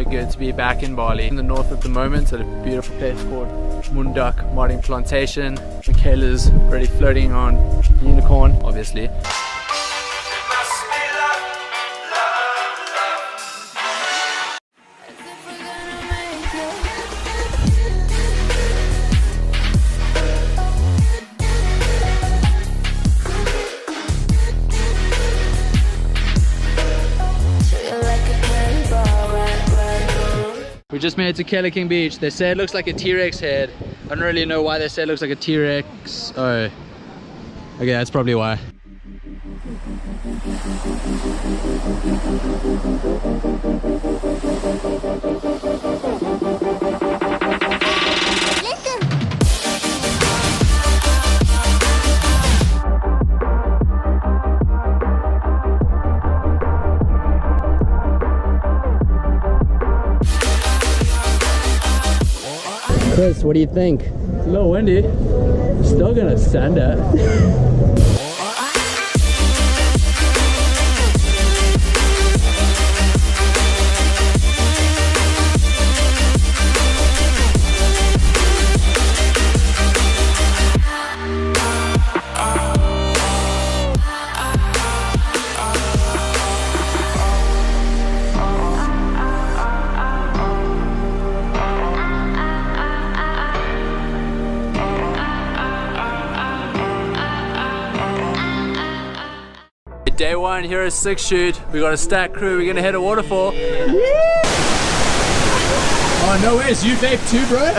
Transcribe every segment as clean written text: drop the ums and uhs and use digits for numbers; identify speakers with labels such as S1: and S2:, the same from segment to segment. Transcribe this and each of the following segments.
S1: good to be back in Bali. In the north at the moment at a beautiful place called Mundak Modding Plantation. Michaela's already floating on unicorn, obviously. We just made it to Kelly King Beach. They say it looks like a T-Rex head. I don't really know why they say it looks like a T-Rex. Oh, okay, that's probably why. Chris, what do you think? It's a little windy. Still gonna send it. Day one, here is 6 shoot. We got a stack crew. We're gonna hit a waterfall. Oh no ways, you vape too, bro?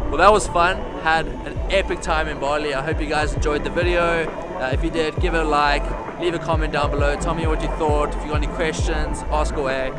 S1: Well, that was fun. Had an epic time in Bali. I hope you guys enjoyed the video. If you did, give it a like, leave a comment down below, tell me what you thought. If you got any questions, ask away.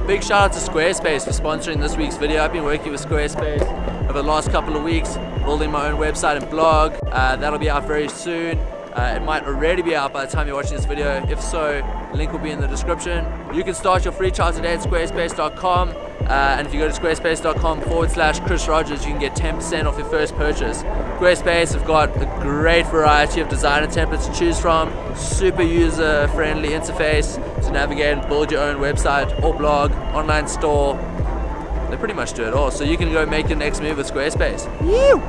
S1: Big shout out to Squarespace for sponsoring this week's video. I've been working with Squarespace over the last couple of weeks, building my own website and blog. That'll be out very soon. It might already be out by the time you're watching this video. If so, the link will be in the description. You can start your free trial today at squarespace.com. And if you go to squarespace.com/Chris Rogers, you can get 10% off your first purchase. Squarespace have got a great variety of designer templates to choose from, super user-friendly interface to navigate and build your own website or blog, online store. They pretty much do it all, so you can go make your next move with Squarespace. Woo!